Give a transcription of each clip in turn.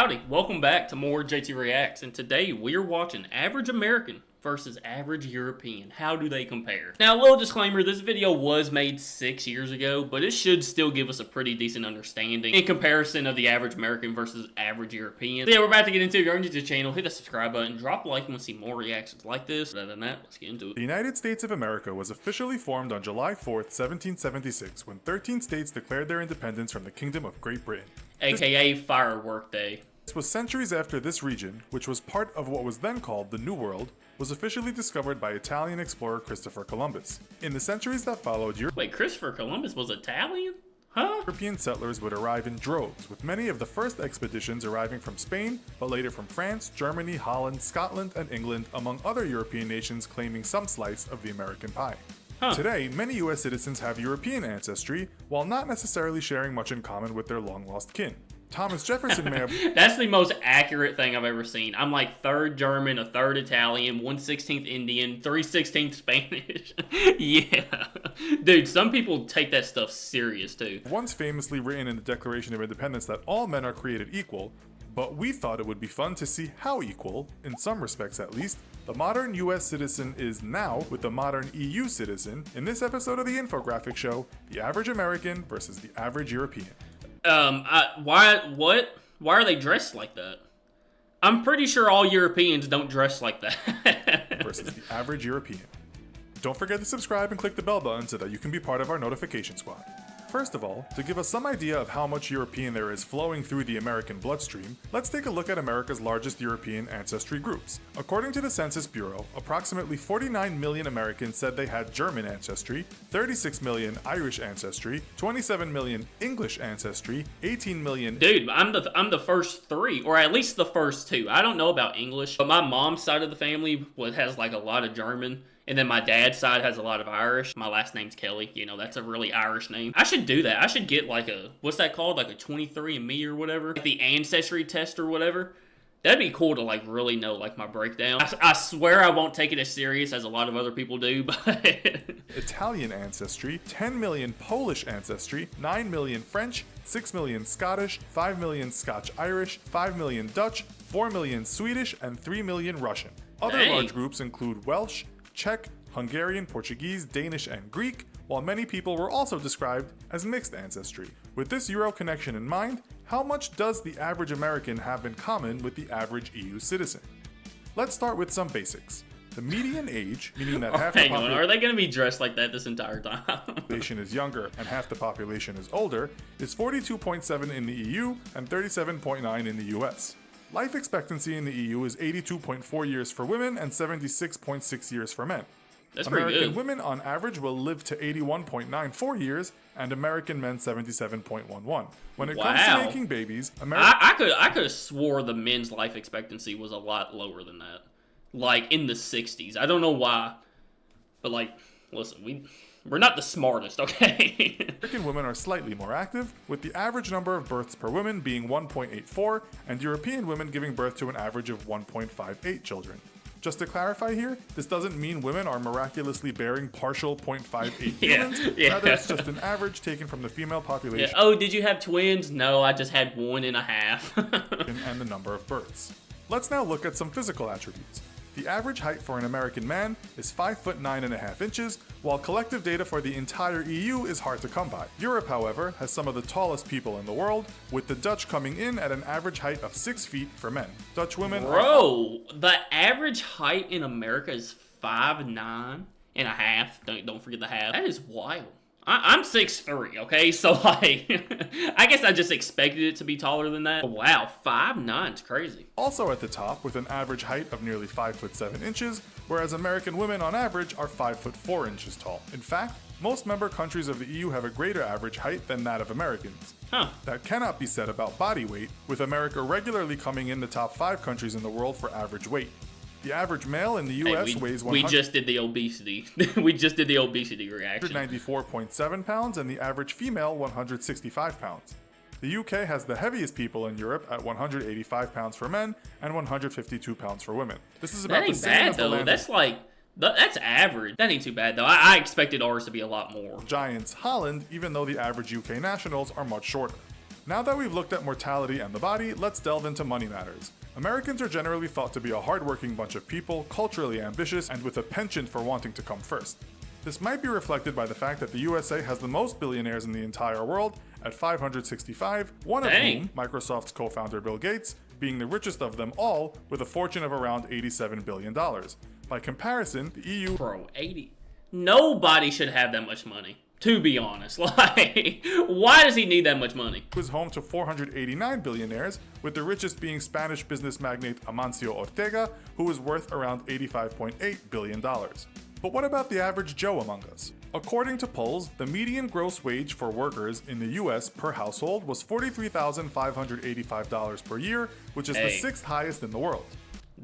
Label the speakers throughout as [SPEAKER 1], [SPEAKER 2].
[SPEAKER 1] Howdy, welcome back to more JTReacts, and today we're watching average American versus average European. How do they compare? Now, a little disclaimer, this video was made 6 years ago, but it should still give us a pretty decent understanding in comparison of the average American versus average European. So yeah, we're about to get into it. If you're new to the channel, hit the subscribe button, drop a like if you want to see more reactions like this. Other than that, let's get into it.
[SPEAKER 2] The United States of America was officially formed on July 4th, 1776, when 13 states declared their independence from the Kingdom of Great Britain.
[SPEAKER 1] AKA Firework Day.
[SPEAKER 2] This was centuries after this region, which was part of what was then called the New World, was officially discovered by Italian explorer Christopher Columbus. In the centuries that followed,
[SPEAKER 1] Wait, Christopher Columbus was Italian? Huh?
[SPEAKER 2] European settlers would arrive in droves, with many of the first expeditions arriving from Spain, but later from France, Germany, Holland, Scotland, and England, among other European nations claiming some slice of the American pie. Today, many US citizens have European ancestry, while not necessarily sharing much in common with their long-lost kin. Thomas Jefferson may have...
[SPEAKER 1] That's the most accurate thing I've ever seen. I'm like 3rd German, a 3rd Italian, 1/16 Indian, 3/16 Spanish. Yeah. Dude, some people take that stuff serious too.
[SPEAKER 2] Once famously written in the Declaration of Independence that all men are created equal, but we thought it would be fun to see how equal, in some respects at least, the modern US citizen is now with the modern EU citizen in this episode of the infographic show, The Average American versus the Average European.
[SPEAKER 1] Why are they dressed like that? I'm pretty sure all Europeans don't dress like that.
[SPEAKER 2] Versus the average European. Don't forget to subscribe and click the bell button so that you can be part of our notification squad. First of all, to give us some idea of how much European there is flowing through the American bloodstream, let's take a look at America's largest European ancestry groups. According to the Census Bureau, approximately 49 million Americans said they had German ancestry, 36 million Irish ancestry, 27 million English ancestry, 18 million...
[SPEAKER 1] Dude, I'm the first 3, or at least the first 2. I don't know about English, but my mom's side of the family has like a lot of German. And then my dad's side has a lot of Irish. My last name's Kelly. You know, that's a really Irish name. I should do that. I should get like a, what's that called? Like a 23andMe or whatever? Like the Ancestry test or whatever. That'd be cool to like really know like my breakdown. I swear I won't take it as serious as a lot of other people do, but...
[SPEAKER 2] Italian ancestry, 10 million Polish ancestry, 9 million French, 6 million Scottish, 5 million Scotch-Irish, 5 million Dutch, 4 million Swedish, and 3 million Russian. Other large groups include Welsh, Czech, Hungarian, Portuguese, Danish, and Greek, while many people were also described as mixed ancestry. With this Euro connection in mind, how much does the average American have in common with the average EU citizen? Let's start with some basics. The median age, meaning that half the population...
[SPEAKER 1] Are they going to be dressed like that this entire time?
[SPEAKER 2] ...population is younger and half the population is older, is 42.7 in the EU and 37.9 in the US. Life expectancy in the EU is 82.4 years for women and 76.6 years for men.
[SPEAKER 1] That's pretty
[SPEAKER 2] American
[SPEAKER 1] good.
[SPEAKER 2] women on average will live to 81.94 years and American men 77.11. When it comes to making babies,
[SPEAKER 1] I could have swore the men's life expectancy was a lot lower than that. Like in the 60s. I don't know why. But like, listen, we're not the smartest, okay?
[SPEAKER 2] American women are slightly more active, with the average number of births per woman being 1.84, and European women giving birth to an average of 1.58 children. Just to clarify here, this doesn't mean women are miraculously bearing partial 0.58 humans, rather it's just an average taken from the female population.
[SPEAKER 1] Oh, did you have twins? No, I just had 1.5.
[SPEAKER 2] And the number of births. Let's now look at some physical attributes. The average height for an American man is 5 foot 9.5 inches, while collective data for the entire EU is hard to come by. Europe, however, has some of the tallest people in the world, with the Dutch coming in at an average height of 6 feet for men. Dutch women
[SPEAKER 1] Bro, the average height in America is 5'9.5". Don't forget the half. That is wild. I'm 6'3", okay? So, like, I guess I just expected it to be taller than that. But wow, 5'9" is crazy.
[SPEAKER 2] Also at the top, with an average height of nearly 5 foot 7 inches, whereas American women on average are 5 foot 4 inches tall. In fact, most member countries of the EU have a greater average height than that of Americans. That cannot be said about body weight, with America regularly coming in the top 5 countries in the world for average weight. The average male in the US weighs 100...
[SPEAKER 1] We just did the obesity. We just did the obesity reaction.
[SPEAKER 2] 194.7 pounds, and the average female 165 pounds. The UK has the heaviest people in Europe at 185 pounds for men and 152 pounds for women. This is about the same as the land
[SPEAKER 1] That's like... That's average. That ain't too bad, though. I expected ours to be a lot more.
[SPEAKER 2] Giants Holland, even though the average UK nationals are much shorter. Now that we've looked at mortality and the body, let's delve into money matters. Americans are generally thought to be a hardworking bunch of people, culturally ambitious, and with a penchant for wanting to come first. This might be reflected by the fact that the USA has the most billionaires in the entire world at 565, one of whom, Microsoft's co-founder Bill Gates, being the richest of them all with a fortune of around $87 billion. By comparison, the EU...
[SPEAKER 1] Bro, 80? Nobody should have that much money, to be honest. Like, why does he need that much money?
[SPEAKER 2] ...was home to 489 billionaires, with the richest being Spanish business magnate Amancio Ortega, who is worth around $85.8 billion. But what about the average Joe among us? According to polls, the median gross wage for workers in the US per household was $43,585 per year, which is the 6th highest in the world.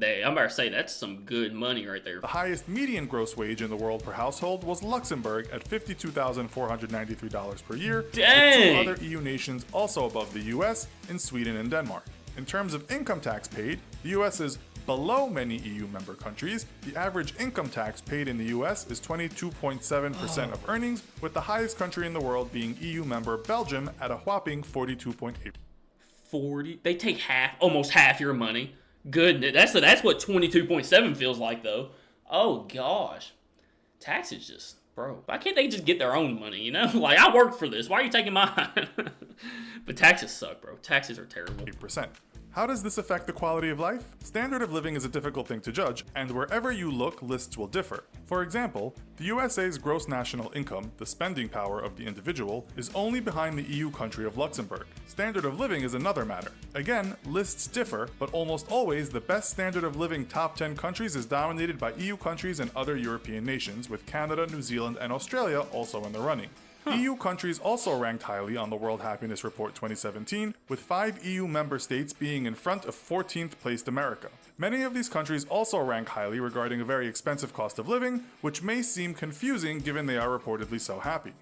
[SPEAKER 1] I'm about to say, that's some good money right there.
[SPEAKER 2] The highest median gross wage in the world per household was Luxembourg at $52,493 per year,
[SPEAKER 1] Dang!
[SPEAKER 2] with 2 other EU nations also above the US in Sweden and Denmark. In terms of income tax paid, the US is below many EU member countries. The average income tax paid in the US is 22.7% of earnings, with the highest country in the world being EU member Belgium at a whopping 42.8%.
[SPEAKER 1] 40? They take almost half your money. Goodness, that's what 22.7 feels like, though. Oh gosh, taxes just, bro. Why can't they just get their own money? You know, like, I worked for this. Why are you taking mine? But taxes suck, bro. Taxes are terrible.
[SPEAKER 2] 8%. How does this affect the quality of life? Standard of living is a difficult thing to judge, and wherever you look, lists will differ. For example, the USA's gross national income, the spending power of the individual, is only behind the EU country of Luxembourg. Standard of living is another matter. Again, lists differ, but almost always the best standard of living top 10 countries is dominated by EU countries and other European nations, with Canada, New Zealand, and Australia also in the running. EU countries also ranked highly on the World Happiness Report 2017, with 5 EU member states being in front of 14th placed America. Many of these countries also rank highly regarding a very expensive cost of living, which may seem confusing given they are reportedly so happy.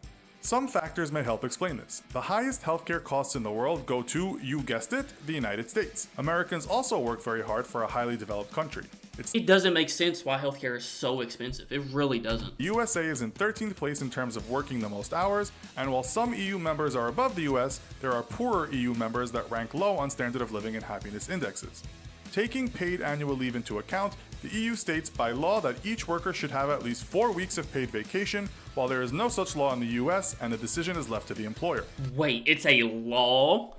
[SPEAKER 2] Some factors may help explain this. The highest healthcare costs in the world go to, you guessed it, the United States. Americans also work very hard for a highly developed country.
[SPEAKER 1] It doesn't make sense why healthcare is so expensive. It really doesn't.
[SPEAKER 2] The USA is in 13th place in terms of working the most hours, and while some EU members are above the US, there are poorer EU members that rank low on standard of living and happiness indexes. Taking paid annual leave into account, the EU states by law that each worker should have at least 4 weeks of paid vacation, while there is no such law in the US and the decision is left to the employer.
[SPEAKER 1] Wait, it's a law?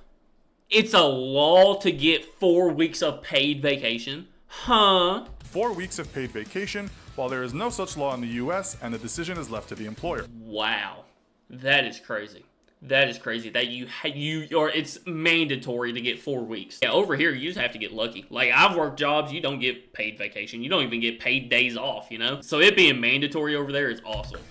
[SPEAKER 1] It's a law to get 4 weeks of paid vacation? Huh?
[SPEAKER 2] 4 weeks of paid vacation, while there is no such law in the US and the decision is left to the employer.
[SPEAKER 1] Wow. That is crazy. That is crazy that it's mandatory to get 4 weeks. Yeah, over here you just have to get lucky. Like, I've worked jobs, you don't get paid vacation. You don't even get paid days off, you know? So it being mandatory over there is awesome.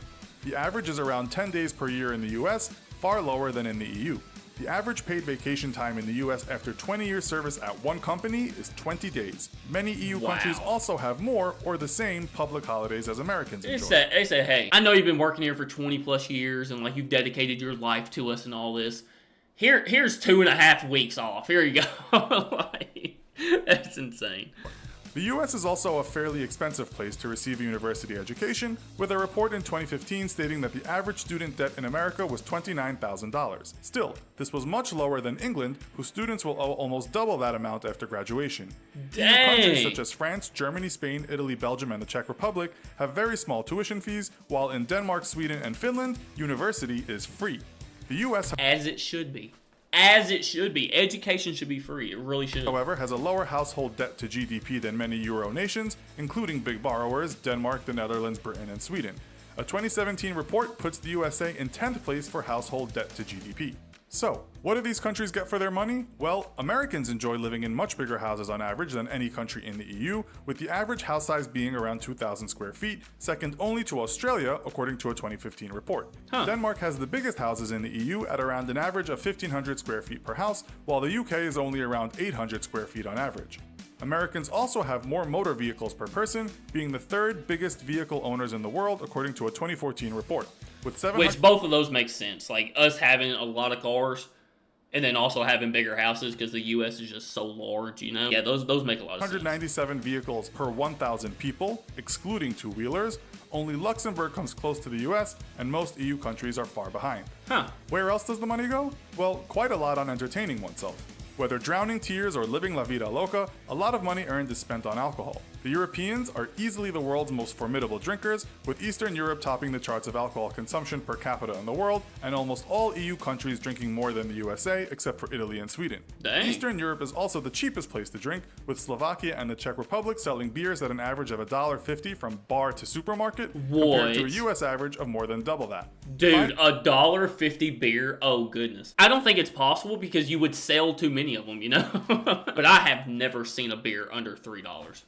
[SPEAKER 2] The average is around 10 days per year in the US, far lower than in the EU. The average paid vacation time in the US after 20 years service at one company is 20 days. Many EU countries also have more or the same public holidays as Americans enjoy.
[SPEAKER 1] They say, hey, I know you've been working here for 20 plus years and like you've dedicated your life to us and all this. Here's 2.5 weeks off. Here you go. Like, that's insane.
[SPEAKER 2] The US is also a fairly expensive place to receive a university education, with a report in 2015 stating that the average student debt in America was $29,000. Still, this was much lower than England, whose students will owe almost double that amount after graduation.
[SPEAKER 1] Dang.
[SPEAKER 2] EU countries such as France, Germany, Spain, Italy, Belgium, and the Czech Republic have very small tuition fees, while in Denmark, Sweden, and Finland, university is free. The US,
[SPEAKER 1] as it should be. As it should be. Education should be free. It really should.
[SPEAKER 2] However, has a lower household debt to GDP than many Euro nations, including big borrowers Denmark, the Netherlands, Britain, and Sweden. A 2017 report puts the USA in 10th place for household debt to GDP. So, what do these countries get for their money? Well, Americans enjoy living in much bigger houses on average than any country in the EU, with the average house size being around 2,000 square feet, second only to Australia, according to a 2015 report. Denmark has the biggest houses in the EU at around an average of 1,500 square feet per house, while the UK is only around 800 square feet on average. Americans also have more motor vehicles per person, being the 3rd biggest vehicle owners in the world, according to a 2014 report.
[SPEAKER 1] Which both of those make sense. Like, us having a lot of cars and then also having bigger houses because the U.S. is just so large, you know? Yeah, those make a lot of sense.
[SPEAKER 2] 197 vehicles per 1,000 people, excluding two-wheelers. Only Luxembourg comes close to the US, and most EU countries are far behind.
[SPEAKER 1] Huh.
[SPEAKER 2] Where else does the money go? Well, quite a lot on entertaining oneself. Whether drowning tears or living la vida loca, a lot of money earned is spent on alcohol. The Europeans are easily the world's most formidable drinkers, with Eastern Europe topping the charts of alcohol consumption per capita in the world, and almost all EU countries drinking more than the USA, except for Italy and Sweden.
[SPEAKER 1] Dang.
[SPEAKER 2] Eastern Europe is also the cheapest place to drink, with Slovakia and the Czech Republic selling beers at an average of $1.50 from bar to supermarket, compared to a US average of more than double that.
[SPEAKER 1] Dude, $1.50 beer? Oh, goodness. I don't think it's possible because you would sell too many of them, you know? But I have never seen a beer under $3.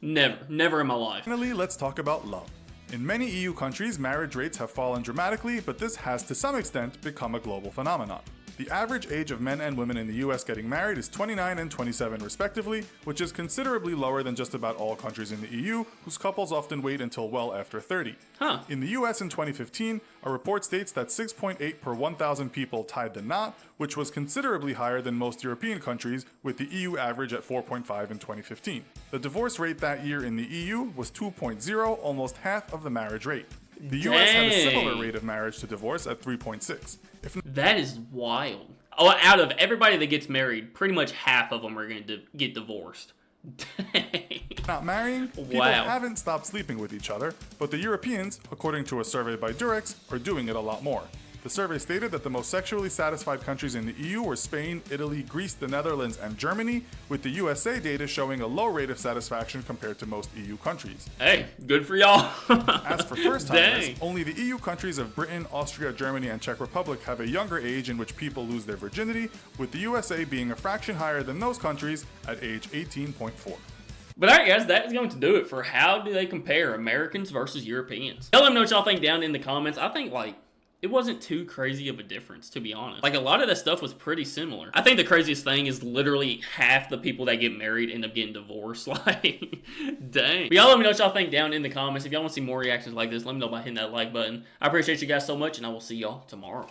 [SPEAKER 1] Never in my life.
[SPEAKER 2] Finally, let's talk about love. In many EU countries, marriage rates have fallen dramatically, but this has to some extent become a global phenomenon. The average age of men and women in the US getting married is 29 and 27 respectively, which is considerably lower than just about all countries in the EU, whose couples often wait until well after 30.
[SPEAKER 1] Huh.
[SPEAKER 2] In the US in 2015, a report states that 6.8 per 1,000 people tied the knot, which was considerably higher than most European countries, with the EU average at 4.5 in 2015. The divorce rate that year in the EU was 2.0, almost half of the marriage rate. The US had a similar rate of marriage to divorce at 3.6.
[SPEAKER 1] That is wild. Oh, out of everybody that gets married, pretty much half of them are going to get divorced. Dang.
[SPEAKER 2] Not marrying, people haven't stopped sleeping with each other, but the Europeans, according to a survey by JTReacts, are doing it a lot more. The survey stated that the most sexually satisfied countries in the EU were Spain, Italy, Greece, the Netherlands, and Germany, with the USA data showing a low rate of satisfaction compared to most EU countries.
[SPEAKER 1] Hey, good for y'all.
[SPEAKER 2] As for first-timers, only the EU countries of Britain, Austria, Germany, and Czech Republic have a younger age in which people lose their virginity, with the USA being a fraction higher than those countries at age 18.4.
[SPEAKER 1] But alright guys, that is going to do it for how do they compare Americans versus Europeans. Tell them what y'all think down in the comments. I think it wasn't too crazy of a difference, to be honest. A lot of that stuff was pretty similar. I think the craziest thing is literally half the people that get married end up getting divorced. Dang. But y'all let me know what y'all think down in the comments. If y'all want to see more reactions like this, let me know by hitting that like button. I appreciate you guys so much, and I will see y'all tomorrow.